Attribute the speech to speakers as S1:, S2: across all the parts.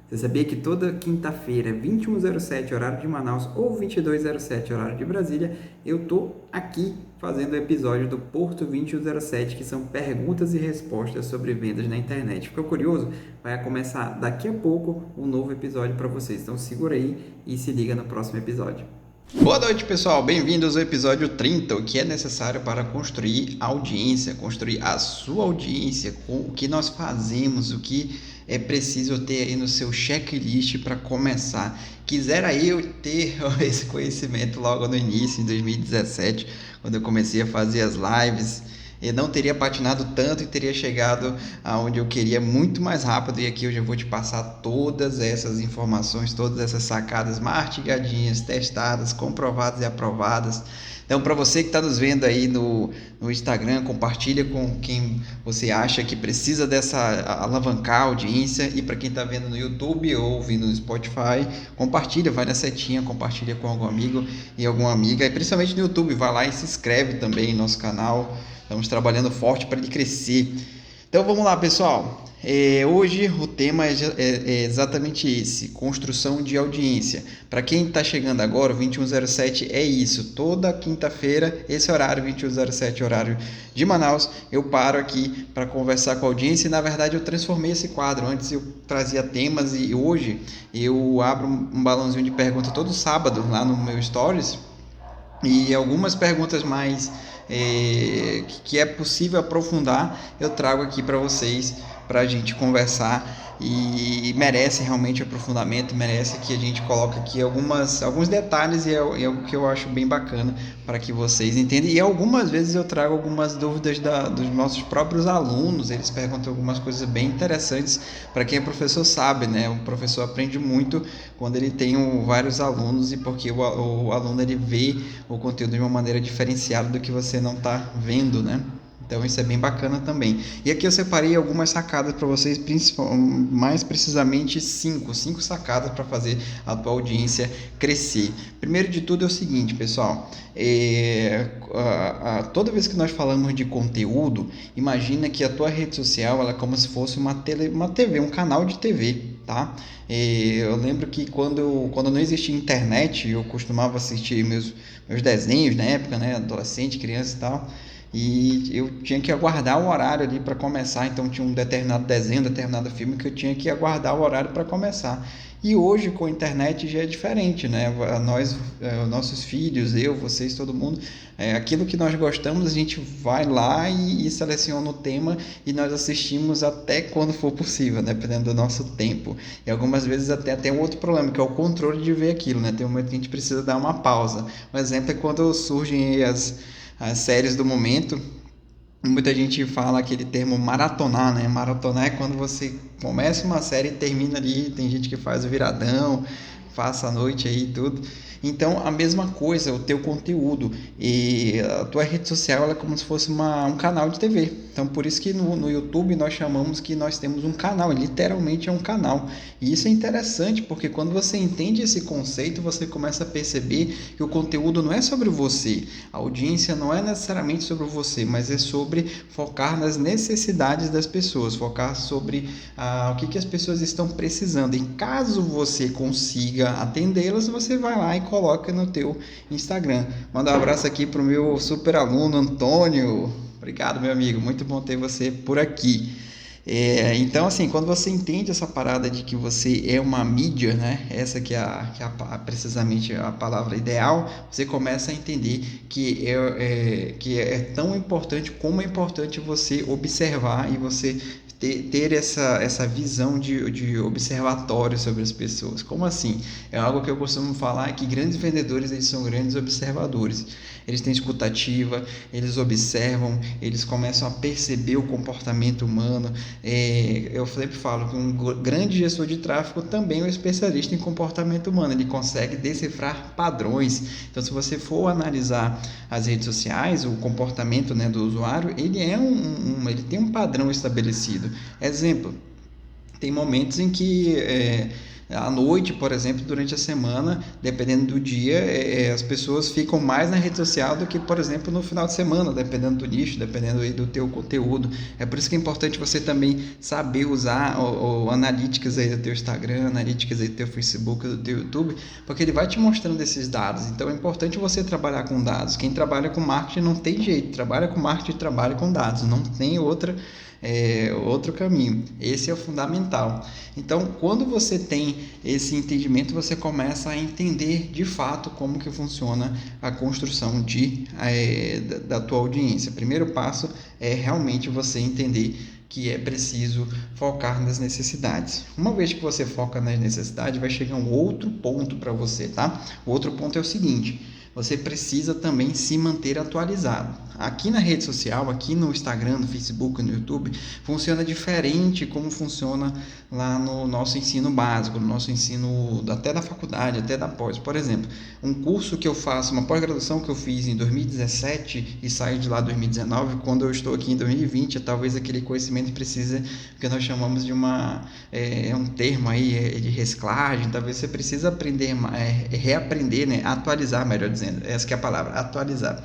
S1: Você sabia que toda quinta-feira, 21h07, horário de Manaus, ou 22h07, horário de Brasília, eu tô aqui fazendo o episódio do Porto 2107, que são perguntas e respostas sobre vendas na internet. Ficou curioso? Vai começar daqui a pouco um novo episódio para vocês. Então segura aí e se liga no próximo episódio. Boa noite, pessoal. Bem-vindos ao episódio 30, o que é necessário para construir audiência, construir a sua audiência, com o que nós fazemos, o que é preciso ter aí no seu checklist para começar. Quisera eu ter esse conhecimento logo no início, em 2017, quando eu comecei a fazer as lives. Eu não teria patinado tanto e teria chegado aonde eu queria muito mais rápido. E aqui eu já vou te passar todas essas informações, todas essas sacadas mastigadinhas, testadas, comprovadas e aprovadas. Então, para você que está nos vendo aí no Instagram, compartilha com quem você acha que precisa dessa alavancar a audiência. E para quem está vendo no YouTube ou ouvindo no Spotify, compartilha, vai na setinha, compartilha com algum amigo e alguma amiga. E principalmente no YouTube, vai lá e se inscreve também no nosso canal. Estamos trabalhando forte para ele crescer. Então vamos lá, pessoal. Hoje o tema é exatamente esse: construção de audiência. Para quem está chegando agora, o 2107 é isso. Toda quinta-feira, esse horário, 2107, horário de Manaus, eu paro aqui para conversar com a audiência. E na verdade eu transformei esse quadro. Antes eu trazia temas e hoje eu abro um balãozinho de pergunta todo sábado lá no meu Stories. E algumas perguntas mais que é possível aprofundar, eu trago aqui para vocês, para a gente conversar, e merece realmente aprofundamento, merece que a gente coloque aqui alguns detalhes, e é o que eu acho bem bacana para que vocês entendam. E algumas vezes eu trago algumas dúvidas dos nossos próprios alunos. Eles perguntam algumas coisas bem interessantes. Para quem é professor sabe, né? O professor aprende muito quando ele tem vários alunos, e porque o aluno ele vê o conteúdo de uma maneira diferenciada do que você não está vendo, né? Então isso é bem bacana também. E aqui eu separei algumas sacadas para vocês, mais precisamente cinco sacadas para fazer a tua audiência crescer. Primeiro de tudo é o seguinte, pessoal, toda vez que nós falamos de conteúdo, imagina que a tua rede social ela é como se fosse uma TV, um canal de TV, tá? Eu lembro que quando não existia internet, eu costumava assistir meus desenhos na época, né, adolescente, criança e tal. E eu tinha que aguardar o horário ali para começar. Então tinha um determinado desenho, um determinado filme que eu tinha que aguardar o horário para começar. E hoje com a internet já é diferente, né? Nós, nossos filhos, eu, vocês, todo mundo, aquilo que nós gostamos, a gente vai lá e seleciona o tema e nós assistimos até quando for possível, né? Dependendo do nosso tempo. E algumas vezes até tem um outro problema, que é o controle de ver aquilo, né? Tem um momento que a gente precisa dar uma pausa. Um exemplo é quando surgem as séries do momento. Muita gente fala aquele termo maratonar, né? Maratonar é quando você começa uma série e termina ali. Tem gente que faz o viradão, passa a noite aí e tudo. Então, a mesma coisa, o teu conteúdo. E a tua rede social ela é como se fosse um canal de TV. Então, por isso que no YouTube nós chamamos que nós temos um canal. Literalmente é um canal. E isso é interessante, porque quando você entende esse conceito, você começa a perceber que o conteúdo não é sobre você. A audiência não é necessariamente sobre você, mas é sobre focar nas necessidades das pessoas. Focar sobre o que as pessoas estão precisando. E caso você consiga atendê-las, você vai lá e coloca no teu Instagram. Manda um abraço aqui para o meu super aluno Antônio. Obrigado, meu amigo. Muito bom ter você por aqui. Então, assim, quando você entende essa parada de que você é uma mídia, né? Essa que é precisamente a palavra ideal, você começa a entender que é tão importante como é importante você observar e você ter essa visão de observatório sobre as pessoas. Como assim? É algo que eu costumo falar, que grandes vendedores eles são grandes observadores. Eles têm escutativa, eles observam, eles começam a perceber o comportamento humano. Eu sempre falo que um grande gestor de tráfego também é um especialista em comportamento humano. Ele consegue decifrar padrões. Então, se você for analisar as redes sociais, o comportamento, né, do usuário, ele ele tem um padrão estabelecido. Exemplo, tem momentos em que À noite, por exemplo, durante a semana, dependendo do dia, as pessoas ficam mais na rede social do que, por exemplo, no final de semana, dependendo do nicho, dependendo aí do teu conteúdo. É por isso que é importante você também saber usar o analytics aí do teu Instagram, analytics aí do teu Facebook, do teu YouTube, porque ele vai te mostrando esses dados. Então é importante você trabalhar com dados. Quem trabalha com marketing não tem jeito, trabalha com marketing, trabalha com dados, não tem outro caminho. Esse é o fundamental. Então, quando você tem esse entendimento, você começa a entender de fato como que funciona a construção da tua audiência. O primeiro passo é realmente você entender que é preciso focar nas necessidades. Uma vez que você foca nas necessidades, vai chegar um outro ponto para você, tá? O outro ponto é o seguinte: você precisa também se manter atualizado. Aqui na rede social, aqui no Instagram, no Facebook, no YouTube, funciona diferente como funciona lá no nosso ensino básico, no nosso ensino até da faculdade, até da pós. Por exemplo, um curso que eu faço, uma pós-graduação que eu fiz em 2017 e saí de lá em 2019, quando eu estou aqui em 2020, talvez aquele conhecimento precise, o que nós chamamos de um termo aí de reciclagem, talvez você precisa aprender, reaprender, né? Atualizar, melhor dizendo, essa que é a palavra, atualizar.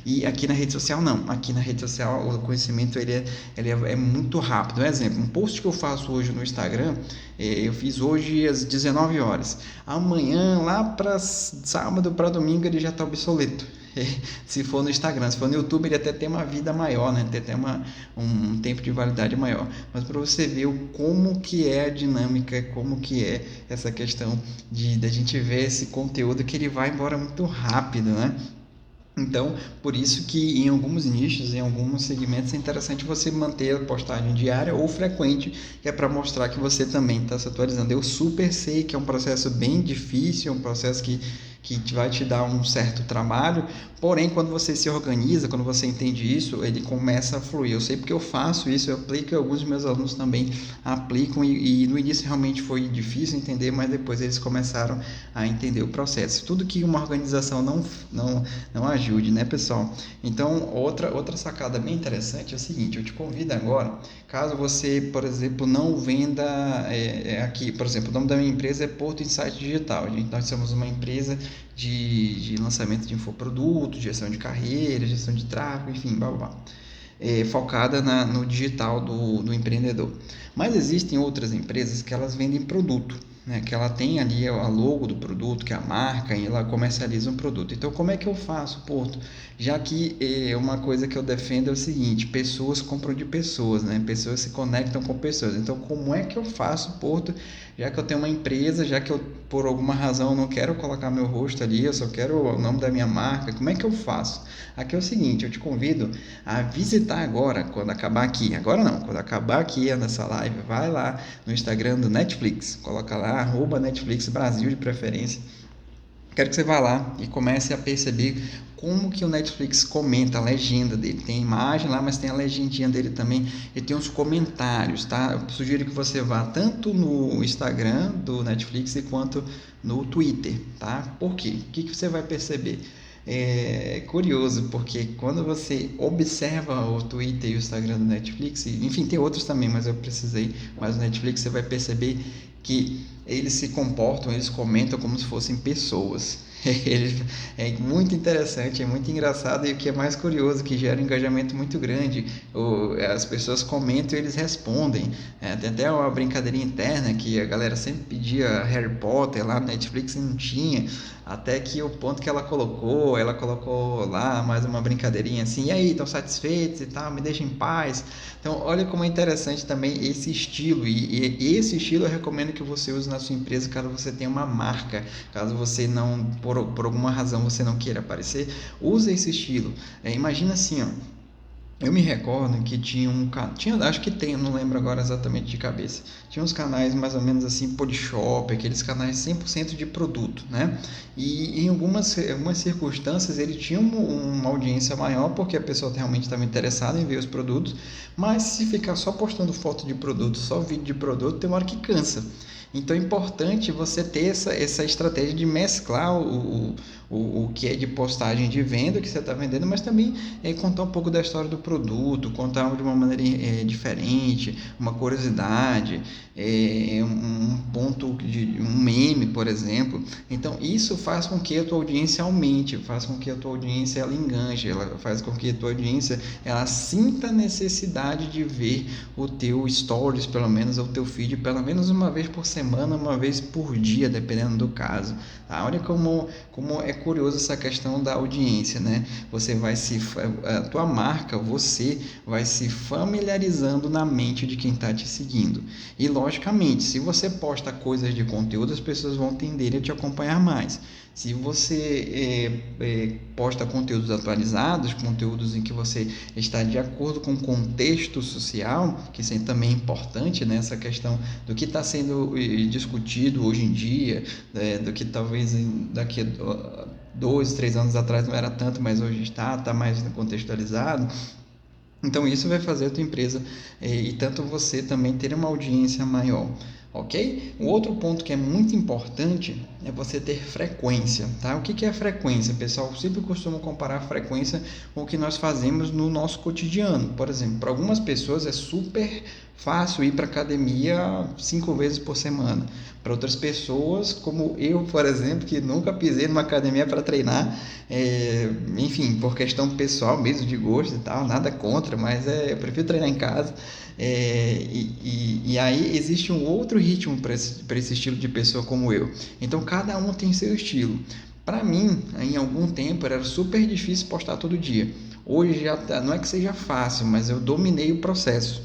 S1: E aqui na rede social não, aqui na rede social o conhecimento ele é muito rápido. Um exemplo, um post que eu faço hoje no Instagram, eu fiz hoje às 19 horas, amanhã lá para sábado, para domingo ele já está obsoleto. Se for no Instagram, se for no YouTube, ele até tem uma vida maior, né? Tem até um tempo de validade maior. Mas para você ver como que é a dinâmica, como que é essa questão da gente ver esse conteúdo que ele vai embora muito rápido, né? Então, por isso que em alguns nichos, em alguns segmentos, é interessante você manter a postagem diária ou frequente, que é para mostrar que você também está se atualizando. Eu super sei que é um processo bem difícil, é um processo que vai te dar um certo trabalho, porém, quando você se organiza, quando você entende isso, ele começa a fluir. Eu sei porque eu faço isso, eu aplico, e alguns dos meus alunos também aplicam, e no início realmente foi difícil entender, mas depois eles começaram a entender o processo. Tudo que uma organização não ajude, né, pessoal? Então, outra sacada bem interessante é o seguinte: eu te convido agora, caso você, por exemplo, não venda aqui, por exemplo, o nome da minha empresa é Porto Insight Digital. Nós somos uma empresa de lançamento de infoprodutos, gestão de carreira, gestão de tráfego, enfim, blá blá blá. Focada no digital do empreendedor. Mas existem outras empresas que elas vendem produto, né? Que ela tem ali a logo do produto, que é a marca, e ela comercializa um produto. Então, como é que eu faço, Porto? Já que uma coisa que eu defendo é o seguinte: pessoas compram de pessoas, né? Pessoas se conectam com pessoas. Então, como é que eu faço, Porto? Já que eu tenho uma empresa, já que eu, por alguma razão, não quero colocar meu rosto ali, eu só quero o nome da minha marca, como é que eu faço? Aqui é o seguinte: eu te convido a visitar agora, quando acabar aqui, agora não, quando acabar aqui nessa live, vai lá no Instagram do Netflix, coloca lá, @Netflix Brasil de preferência. Quero que você vá lá e comece a perceber como que o Netflix comenta a legenda dele. Tem a imagem lá, mas tem a legendinha dele também. E tem os comentários, tá? Eu sugiro que você vá tanto no Instagram do Netflix quanto no Twitter, tá? Por quê? O que você vai perceber? É curioso, porque quando você observa o Twitter e o Instagram do Netflix, enfim, tem outros também, mas eu precisei, mas o Netflix você vai perceber que eles se comportam, eles comentam como se fossem pessoas. É muito interessante, é muito engraçado, e o que é mais curioso, que gera um engajamento muito grande. As pessoas comentam e eles respondem. Tem até uma brincadeirinha interna que a galera sempre pedia Harry Potter lá no Netflix e não tinha, até que o ponto que ela colocou lá mais uma brincadeirinha assim: e aí, estão satisfeitos e tal, me deixem em paz. Então, olha como é interessante também esse estilo, e esse estilo eu recomendo que você use na sua empresa, caso você tenha uma marca, caso você não, por alguma razão, você não queira aparecer, use esse estilo. Imagina assim, ó, eu me recordo que acho que tem, eu não lembro agora exatamente de cabeça, tinha uns canais mais ou menos assim, Polishop, aqueles canais 100% de produto, né? E em algumas circunstâncias ele tinha uma audiência maior, porque a pessoa realmente estava interessada em ver os produtos, mas se ficar só postando foto de produto, só vídeo de produto, tem uma hora que cansa. Então é importante você ter essa estratégia de mesclar o que é de postagem de venda, que você está vendendo, mas também contar um pouco da história do produto, contar de uma maneira diferente, uma curiosidade, um ponto de um meme, por exemplo. Então isso faz com que a tua audiência aumente, faz com que a tua audiência ela enganche, ela faz com que a tua audiência ela sinta a necessidade de ver o teu stories, pelo menos, ou o teu feed, pelo menos uma vez por semana, uma vez por dia, dependendo do caso. Tá? Olha como é curioso essa questão da audiência, né? A tua marca, você vai se familiarizando na mente de quem está te seguindo. E logicamente, se você posta coisas de conteúdo, as pessoas vão tender a te acompanhar mais. Se você posta conteúdos atualizados, conteúdos em que você está de acordo com o contexto social, que isso também é importante, né? Essa questão do que está sendo discutido hoje em dia, do que talvez daqui a 2, 3 anos atrás não era tanto, mas hoje está mais contextualizado. Então isso vai fazer a tua empresa e tanto você também ter uma audiência maior. Ok? O outro ponto que é muito importante é você ter frequência, tá? O que é frequência, pessoal? Eu sempre costumo comparar a frequência com o que nós fazemos no nosso cotidiano. Por exemplo, para algumas pessoas é super fácil ir para academia 5 vezes por semana. Para outras pessoas, como eu, por exemplo, que nunca pisei numa academia para treinar, enfim, por questão pessoal mesmo, de gosto e tal, nada contra, mas eu prefiro treinar em casa. E aí existe um outro ritmo para esse estilo de pessoa como eu. Então cada um tem seu estilo. Para mim, em algum tempo era super difícil postar todo dia. Hoje já não é que seja fácil, mas eu dominei o processo.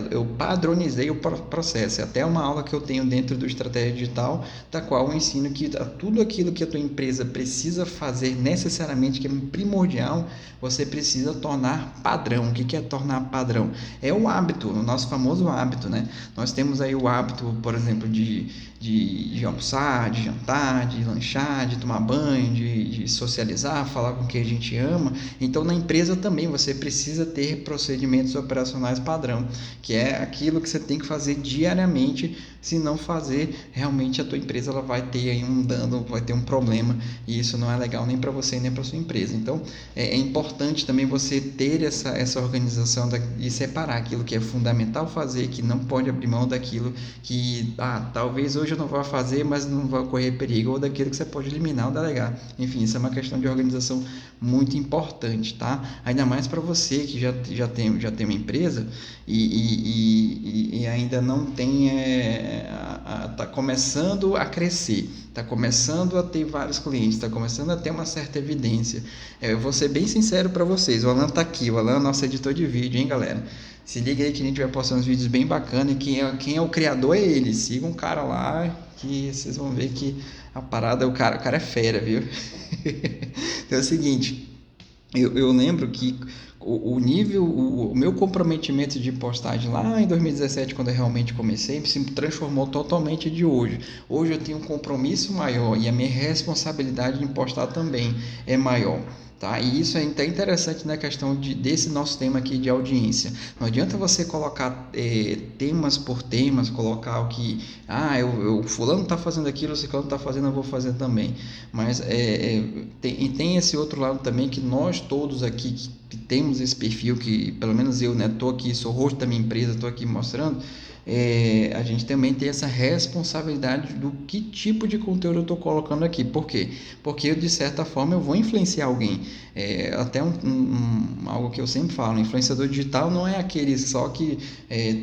S1: Eu padronizei o processo. Até uma aula que eu tenho dentro do Estratégia Digital, da qual eu ensino que tudo aquilo que a tua empresa precisa fazer necessariamente, que é primordial, você precisa tornar padrão. O que é tornar padrão? É o hábito, o nosso famoso hábito, né? Nós temos aí o hábito, por exemplo, de almoçar, de jantar, de lanchar, de tomar banho, de socializar, falar com quem a gente ama. Então, na empresa também você precisa ter procedimentos operacionais padrão, que é aquilo que você tem que fazer diariamente. Se não fazer, realmente a tua empresa ela vai ter aí um dano, vai ter um problema, e isso não é legal nem para você nem para sua empresa. Então é importante também você ter essa organização e separar aquilo que é fundamental fazer, que não pode abrir mão daquilo que talvez hoje eu não vá fazer, mas não vai correr perigo, ou daquilo que você pode eliminar ou delegar. Enfim, isso é uma questão de organização muito importante, tá? Ainda mais para você que já tem uma empresa e ainda não tem, está começando a crescer, está começando a ter vários clientes, está começando a ter uma certa evidência. Eu vou ser bem sincero para vocês, o Alan está aqui, o Alan é nosso editor de vídeo, hein, galera? Se liga aí que a gente vai postar uns vídeos bem bacanas e quem é o criador é ele. Siga um cara lá que vocês vão ver que a parada, o cara é fera, viu? Então é o seguinte, eu lembro que o meu comprometimento de postagem lá em 2017, quando eu realmente comecei, se transformou totalmente de hoje. Hoje eu tenho um compromisso maior e a minha responsabilidade em postar também é maior. Tá? E isso é até interessante na questão desse nosso tema aqui de audiência. Não adianta você colocar temas por temas, colocar o que fulano está fazendo aquilo, o ciclano está fazendo, eu vou fazer também. Mas tem esse outro lado também, que nós todos aqui que temos esse perfil, que pelo menos eu estou aqui, sou o rosto da minha empresa, estou aqui mostrando, a gente também tem essa responsabilidade do que tipo de conteúdo eu estou colocando aqui. Por quê? Porque eu, de certa forma, eu vou influenciar alguém. Até algo que eu sempre falo, influenciador digital não é aquele só que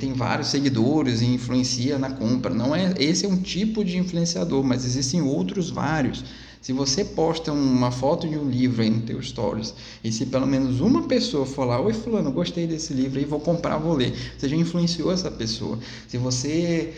S1: tem vários seguidores e influencia na compra. Não é, esse é um tipo de influenciador, mas existem outros vários. Se você posta uma foto de um livro aí no teu stories, e se pelo menos uma pessoa for lá, oi fulano, gostei desse livro aí, vou comprar, vou ler, você já influenciou essa pessoa. Se você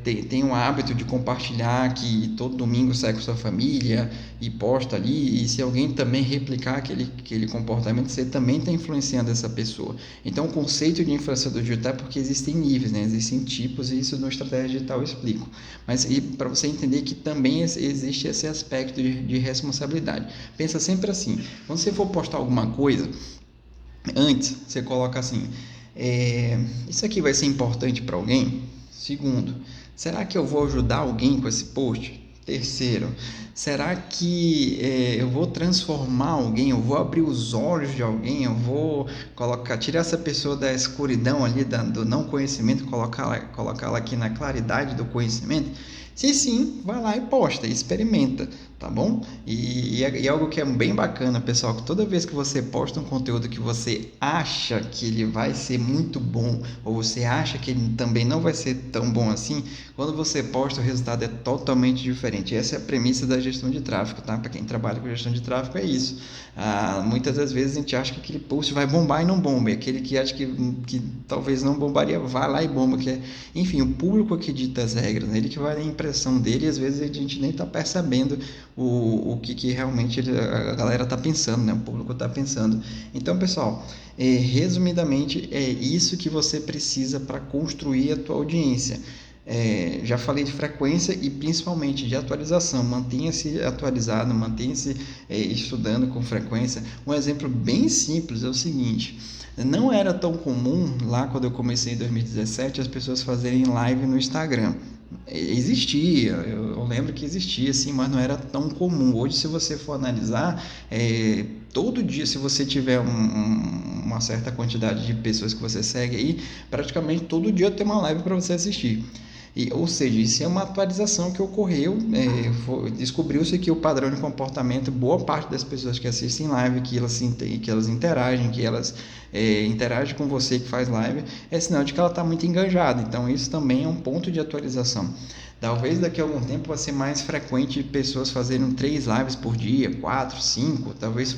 S1: tem um hábito de compartilhar que todo domingo sai com sua família e posta ali, e se alguém também replicar aquele comportamento, você também está influenciando essa pessoa. Então o conceito de influenciador digital é porque existem níveis, né? Existem tipos, e isso no Estratégia Digital eu explico. Mas para você entender que também existe esse aspecto de responsabilidade. Pensa sempre assim, quando você for postar alguma coisa, antes você coloca assim, isso aqui vai ser importante para alguém? Segundo, Será que eu vou ajudar alguém com esse post? Terceiro, será que eu vou transformar alguém, eu vou abrir os olhos de alguém, eu vou tirar essa pessoa da escuridão ali, do não conhecimento, colocá-la aqui na claridade do conhecimento? Se sim, vai lá e posta, experimenta, tá bom? E algo que é bem bacana, pessoal, que toda vez que você posta um conteúdo que você acha que ele vai ser muito bom, ou você acha que ele também não vai ser tão bom assim, quando você posta o resultado é totalmente diferente. Essa é a premissa da gestão de tráfego, tá? Para quem trabalha com gestão de tráfego é isso. Muitas das vezes a gente acha que aquele post vai bombar e não bomba, e aquele que acha que talvez não bombaria, vai lá e bomba, enfim, o público que dita as regras, né? Ele que vai dar a impressão dele, e às vezes a gente nem está percebendo o que realmente a galera está pensando, né? O público está pensando. Então, pessoal, resumidamente, é isso que você precisa para construir a tua audiência. Já falei de frequência e principalmente de atualização. Mantenha-se atualizado, mantenha-se estudando com frequência. Um exemplo bem simples é o seguinte: não era tão comum lá quando eu comecei em 2017 as pessoas fazerem live no Instagram. Existia, eu lembro que existia sim, mas não era tão comum. Hoje, se você for analisar, todo dia, se você tiver uma certa quantidade de pessoas que você segue aí, praticamente todo dia tem uma live para você assistir. Ou seja, isso é uma atualização que ocorreu, descobriu-se que o padrão de comportamento, boa parte das pessoas que assistem live, que elas interagem, que elas interagem com você que faz live, é sinal de que ela está muito engajada. Então isso também é um ponto de atualização. Talvez daqui a algum tempo vai ser mais frequente pessoas fazerem 3 lives por dia, 4, 5, talvez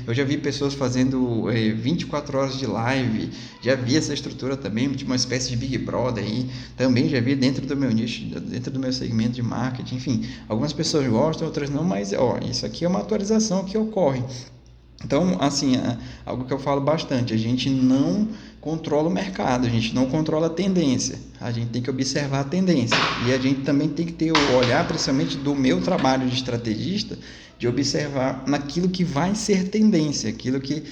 S1: eu já vi pessoas fazendo 24 horas de live, já vi essa estrutura também, de uma espécie de Big Brother aí, também já vi dentro do meu nicho, dentro do meu segmento de marketing, enfim, algumas pessoas gostam, outras não, mas isso aqui é uma atualização que ocorre. Então, assim, algo que eu falo bastante, a gente não controla o mercado, a gente não controla a tendência, a gente tem que observar a tendência, e a gente também tem que ter o olhar, principalmente do meu trabalho de estrategista, de observar naquilo que vai ser tendência, aquilo que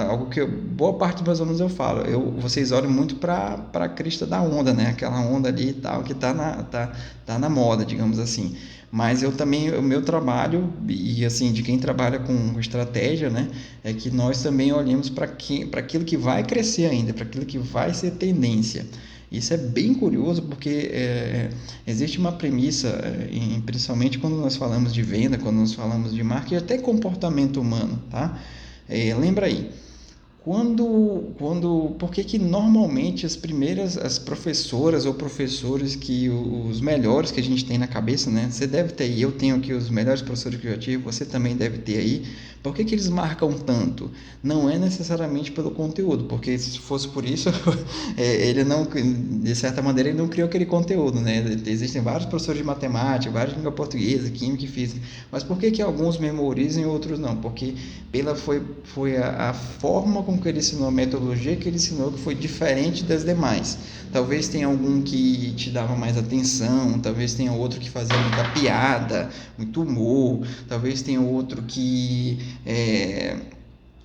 S1: algo que boa parte dos meus alunos eu falo, vocês olham muito para a crista da onda, né? Aquela onda ali e tal, que está na moda, digamos assim. Mas eu também, o meu trabalho, e assim, de quem trabalha com estratégia, né, é que nós também olhamos para aquilo que vai crescer ainda, para aquilo que vai ser tendência. Isso é bem curioso porque existe uma premissa, principalmente quando nós falamos de venda, quando nós falamos de marketing, até comportamento humano, tá? Lembra aí. Por que normalmente as professoras ou professores os melhores que a gente tem na cabeça, né? Você deve ter aí, eu tenho aqui os melhores professores que eu já tive, você também deve ter aí. Por que eles marcam tanto? Não é necessariamente pelo conteúdo, porque se fosse por isso, ele não, de certa maneira, ele não criou aquele conteúdo, né? Existem vários professores de matemática, vários de língua portuguesa, química e física, mas por que alguns memorizam e outros não? Porque foi a forma com que ele ensinou, a metodologia que ele ensinou que foi diferente das demais. Talvez tenha algum que te dava mais atenção, talvez tenha outro que fazia muita piada, muito humor, talvez tenha outro que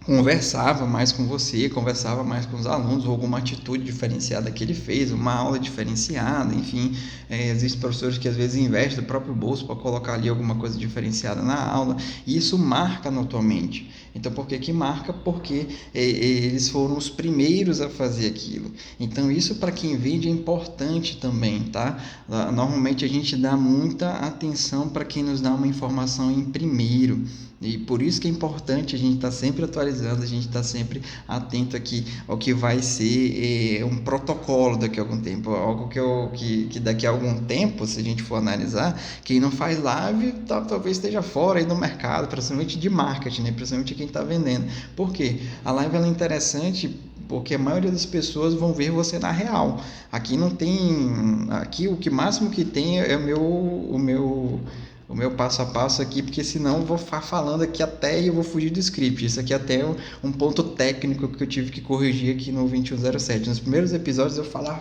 S1: conversava mais com você, conversava mais com os alunos, ou alguma atitude diferenciada que ele fez, uma aula diferenciada, enfim. Existem professores que às vezes investem do próprio bolso para colocar ali alguma coisa diferenciada na aula, e isso marca na tua mente. Então, por que marca? Porque eles foram os primeiros a fazer aquilo. Então, isso para quem vende é importante também, tá? Normalmente a gente dá muita atenção para quem nos dá uma informação em primeiro. E por isso que é importante a gente estar sempre atualizando, a gente estar sempre atento aqui ao que vai ser um protocolo daqui a algum tempo, algo que daqui a algum tempo, se a gente for analisar, quem não faz live talvez esteja fora aí do mercado, principalmente de marketing, né? Principalmente quem está vendendo. Por quê? A live ela é interessante porque a maioria das pessoas vão ver você na real. Aqui não tem, aqui o que máximo que tem é o meu passo a passo aqui, porque senão eu vou ficar falando aqui até e eu vou fugir do script. Isso aqui é até um ponto técnico que eu tive que corrigir aqui no 2107. Nos primeiros episódios eu falava,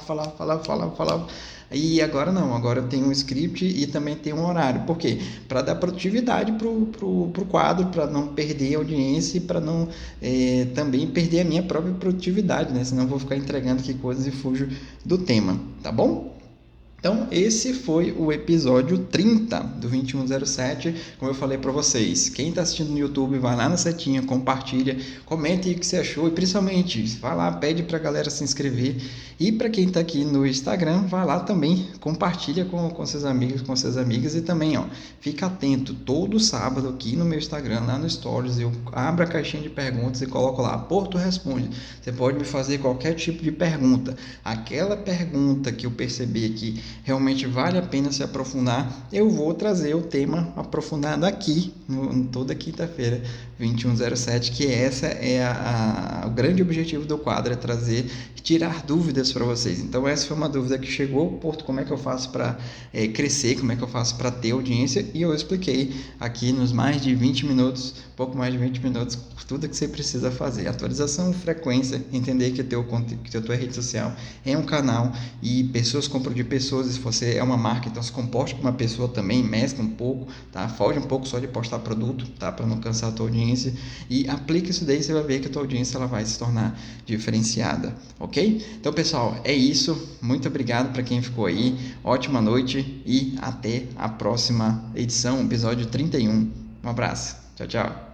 S1: e agora não, agora eu tenho um script e também tenho um horário. Por quê? Para dar produtividade pro quadro, para não perder a audiência e para não também perder a minha própria produtividade, né? Senão eu vou ficar entregando aqui coisas e fujo do tema, tá bom? Então, esse foi o episódio 30 do 2107. Como eu falei para vocês, quem está assistindo no YouTube, vai lá na setinha, compartilha, comente aí o que você achou e principalmente, vai lá, pede para a galera se inscrever. E para quem está aqui no Instagram, vai lá também, compartilha com seus amigos, com suas amigas e também, fica atento, todo sábado aqui no meu Instagram, lá no Stories, eu abro a caixinha de perguntas e coloco lá, Porto Responde. Você pode me fazer qualquer tipo de pergunta. Aquela pergunta que eu perceber que realmente vale a pena se aprofundar, eu vou trazer o tema aprofundado aqui, toda quinta-feira, 2107, que essa é o grande objetivo do quadro, é trazer, tirar dúvidas para vocês. Então essa foi uma dúvida que chegou, Porto, como é que eu faço para crescer, como é que eu faço para ter audiência, e eu expliquei aqui nos mais de 20 minutos, pouco mais de 20 minutos, tudo que você precisa fazer, atualização, frequência, entender que a tua rede social é um canal e pessoas compram de pessoas, e se você é uma marca, então se comporte como uma pessoa também, mescla um pouco, tá? Foge um pouco só de postar produto, tá? Para não cansar a tua audiência e aplica isso daí, você vai ver que a tua audiência ela vai se tornar diferenciada, ok? Então pessoal, é isso, muito obrigado para quem ficou aí, ótima noite e até a próxima edição, episódio 31. Um abraço, tchau, tchau.